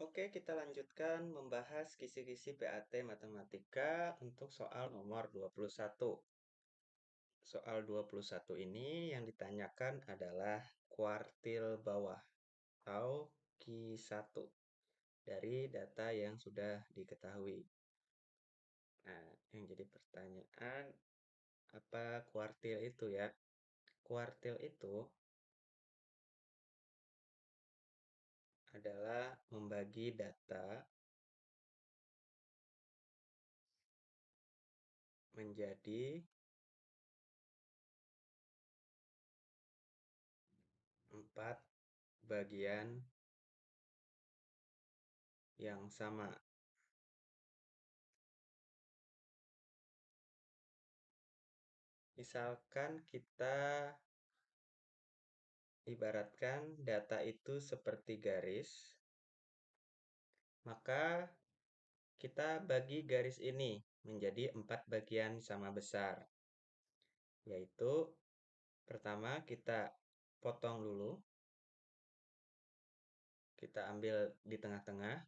Oke, kita lanjutkan membahas kisi-kisi PAT Matematika untuk soal nomor 21. Soal 21 ini yang ditanyakan adalah kuartil bawah atau Q1 dari data yang sudah diketahui. Nah, yang jadi pertanyaan, apa kuartil itu ya? Kuartil itu adalah membagi data menjadi 4 bagian yang sama. Misalkan kita ibaratkan data itu seperti garis, maka kita bagi garis ini menjadi 4 bagian sama besar. Yaitu pertama kita potong dulu, kita ambil di tengah-tengah,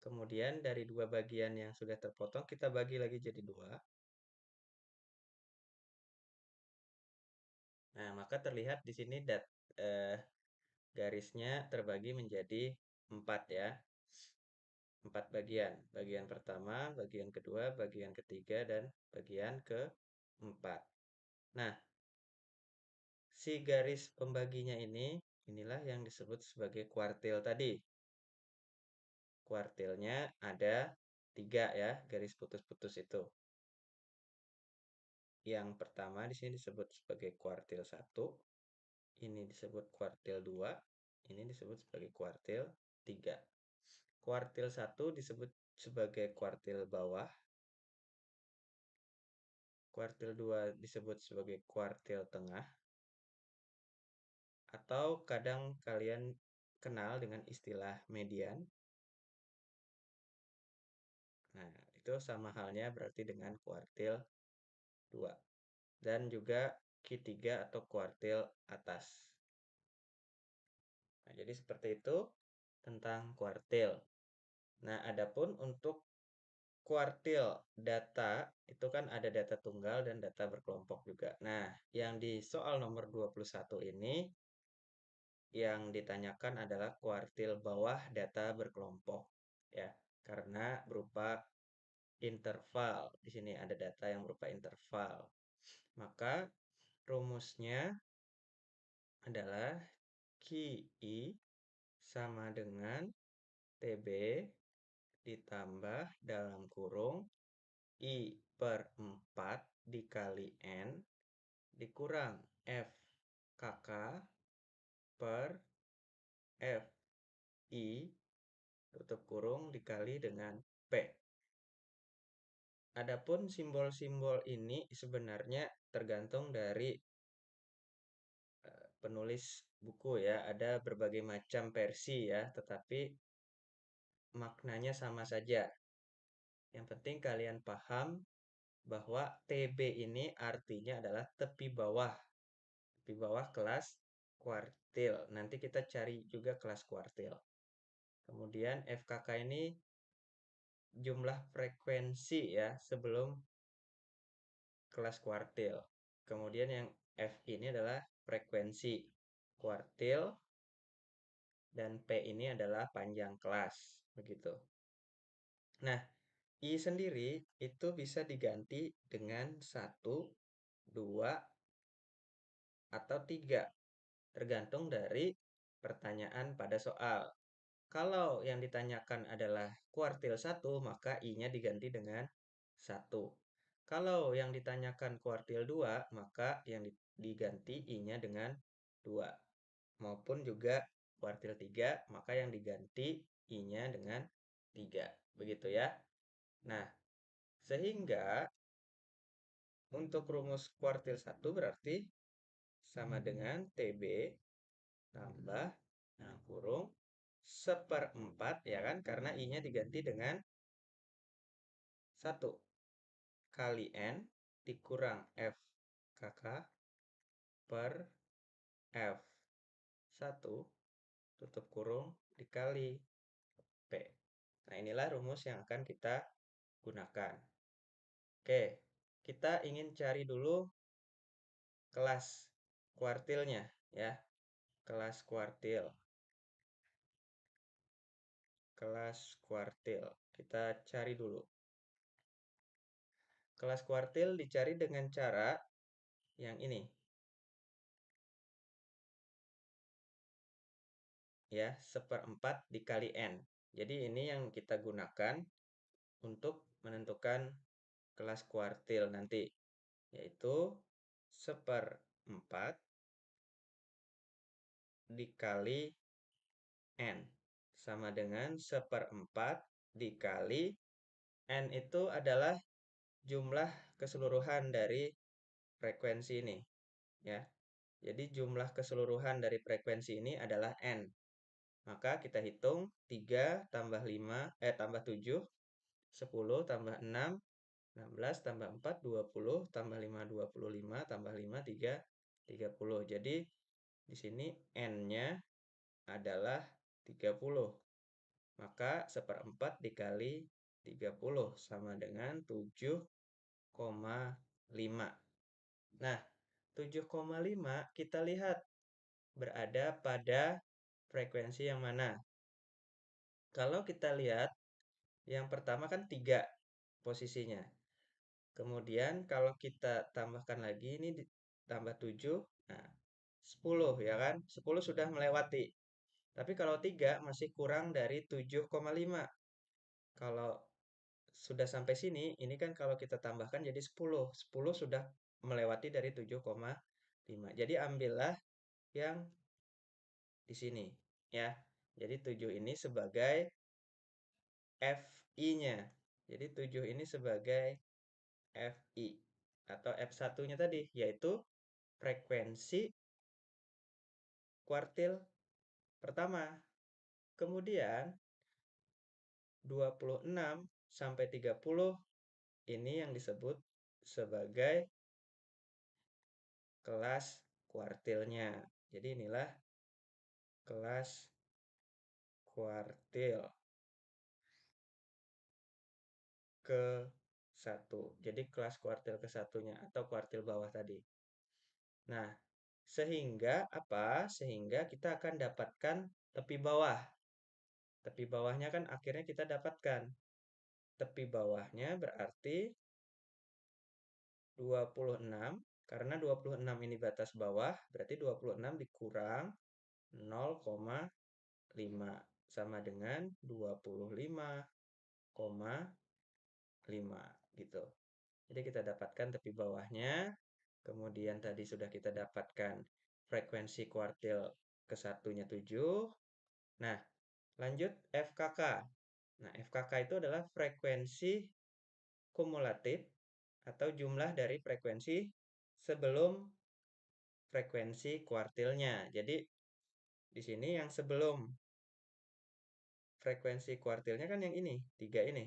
kemudian dari 2 bagian yang sudah terpotong kita bagi lagi jadi 2. Nah, maka terlihat di sini garisnya terbagi menjadi 4 ya. 4 bagian. Bagian pertama, bagian kedua, bagian ketiga, dan bagian keempat. Nah, si garis pembaginya inilah yang disebut sebagai kuartil tadi. Kuartilnya ada 3 ya, garis putus-putus itu. Yang pertama di sini disebut sebagai kuartil 1, ini disebut kuartil 2, ini disebut sebagai kuartil 3. Kuartil 1 disebut sebagai kuartil bawah, kuartil 2 disebut sebagai kuartil tengah, atau kadang kalian kenal dengan istilah median. Nah, itu sama halnya berarti dengan kuartil 2. Dan juga Q3 atau kuartil atas. Nah, jadi seperti itu tentang kuartil. Nah, adapun untuk kuartil data, itu kan ada data tunggal dan data berkelompok juga. Nah, yang di soal nomor 21 ini, yang ditanyakan adalah kuartil bawah data berkelompok. Ya, karena berupa interval. Di sini ada data yang berupa interval. Maka rumusnya adalah QI sama dengan TB ditambah dalam kurung I per 4 dikali N dikurang F KK per FI tutup kurung dikali dengan P. Adapun simbol-simbol ini sebenarnya tergantung dari penulis buku ya. Ada berbagai macam versi ya, tetapi maknanya sama saja. Yang penting kalian paham bahwa TB ini artinya adalah tepi bawah kelas kuartil. Nanti kita cari juga kelas kuartil. Kemudian FKK ini jumlah frekuensi ya sebelum kelas kuartil. Kemudian yang F ini adalah frekuensi kuartil dan P ini adalah panjang kelas, begitu. Nah, I sendiri itu bisa diganti dengan 1, 2, atau 3. Tergantung dari pertanyaan pada soal. Kalau yang ditanyakan adalah kuartil 1, maka I-nya diganti dengan 1. Kalau yang ditanyakan kuartil 2, maka yang diganti I-nya dengan 2. Maupun juga kuartil 3, maka yang diganti I-nya dengan 3. Begitu ya. Nah, sehingga untuk rumus kuartil 1 berarti sama dengan TB tambah dalam kurung 1/4 ya kan, karena I-nya diganti dengan 1 kali N dikurang F KK per F 1 tutup kurung dikali P. Nah, inilah rumus yang akan kita gunakan. Oke, kita ingin cari dulu kelas kuartilnya ya. Kelas kuartil. Kelas kuartil. Kita cari dulu. Kelas kuartil dicari dengan cara yang ini. Ya, seperempat dikali N. Jadi ini yang kita gunakan untuk menentukan kelas kuartil nanti. Yaitu seperempat dikali N. Sama dengan seperempat dikali N itu adalah jumlah keseluruhan dari frekuensi ini. Ya, jadi jumlah keseluruhan dari frekuensi ini adalah N. Maka kita hitung 3 tambah 5, tambah 7, 10 tambah 6, 16 tambah 4, 20, tambah 5, 25, tambah 5, 3, 30. Jadi di sini N-nya adalah 30. Maka seperempat dikali 30 sama dengan 7,5. Nah, 7,5 kita lihat berada pada frekuensi yang mana. Kalau kita lihat, yang pertama kan 3 posisinya. Kemudian kalau kita tambahkan lagi, ini tambah 7, nah 10 ya kan? 10 sudah melewati. Tapi kalau 3 masih kurang dari 7,5. Kalau sudah sampai sini, ini kan kalau kita tambahkan jadi 10. 10 sudah melewati dari 7,5. Jadi ambillah yang di sini ya. Jadi 7 ini sebagai FI-nya. Jadi 7 ini sebagai FI atau F1-nya tadi, yaitu frekuensi kuartil pertama. Kemudian 26 sampai 30 ini yang disebut sebagai kelas kuartilnya. Jadi inilah kelas kuartil ke satu. Jadi kelas kuartil ke satunya atau kuartil bawah tadi. Nah, sehingga apa? Sehingga kita akan dapatkan tepi bawah. Tepi bawahnya kan akhirnya kita dapatkan. Tepi bawahnya berarti 26. Karena 26 ini batas bawah, berarti 26 dikurang 0,5 sama dengan 25,5 gitu. Jadi kita dapatkan tepi bawahnya, kemudian tadi sudah kita dapatkan frekuensi kuartil ke satunya 7. Nah, lanjut FKK. Nah, FKK itu adalah frekuensi kumulatif atau jumlah dari frekuensi sebelum frekuensi kuartilnya. Jadi di sini yang sebelum frekuensi kuartilnya kan yang ini, 3 ini.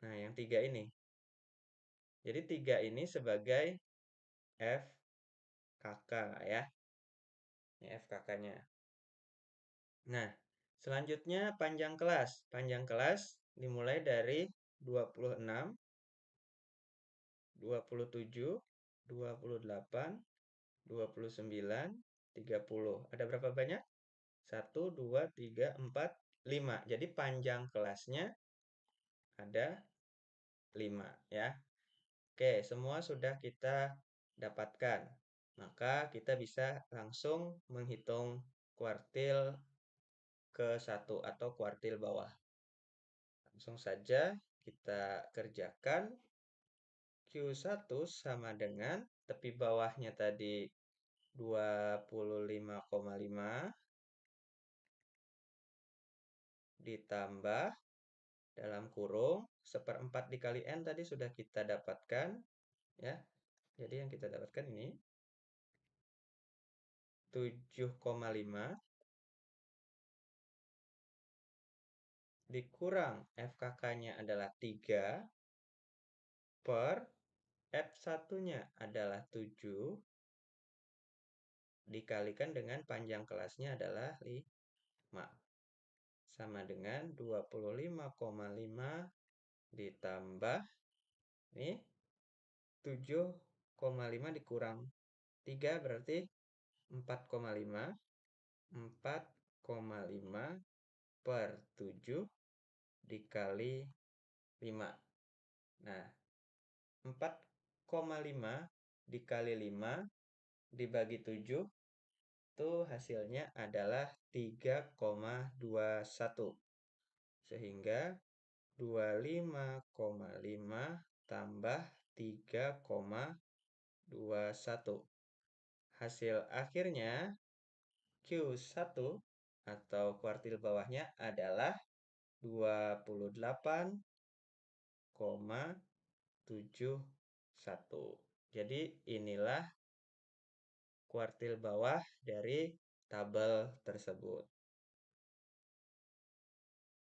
Nah, yang 3 ini. Jadi 3 ini sebagai FKK ya. Ini FKK-nya. Nah, selanjutnya panjang kelas. Panjang kelas dimulai dari 26, 27, 28, 29, 30. Ada berapa banyak? 1, 2, 3, 4, 5. Jadi panjang kelasnya ada 5 ya. Oke, semua sudah kita dapatkan. Maka kita bisa langsung menghitung kuartil ke satu atau kuartil bawah. Langsung saja kita kerjakan. Q1 sama dengan tepi bawahnya tadi 25,5 ditambah dalam kurung seperempat dikali N tadi sudah kita dapatkan ya. Jadi yang kita dapatkan ini 7,5 dikurang FKK-nya adalah 3 per F1-nya adalah 7 dikalikan dengan panjang kelasnya adalah sama dengan 25,5 ditambah nih 7,5 dikurang 3 berarti 4,5. 4,5 per 7 dikali 5. Nah, 4,5 dikali 5 dibagi 7 itu hasilnya adalah 3,21. Sehingga 25,5 tambah 3,21. Hasil akhirnya Q1 atau kuartil bawahnya adalah 28,71. Jadi inilah kuartil bawah dari tabel tersebut.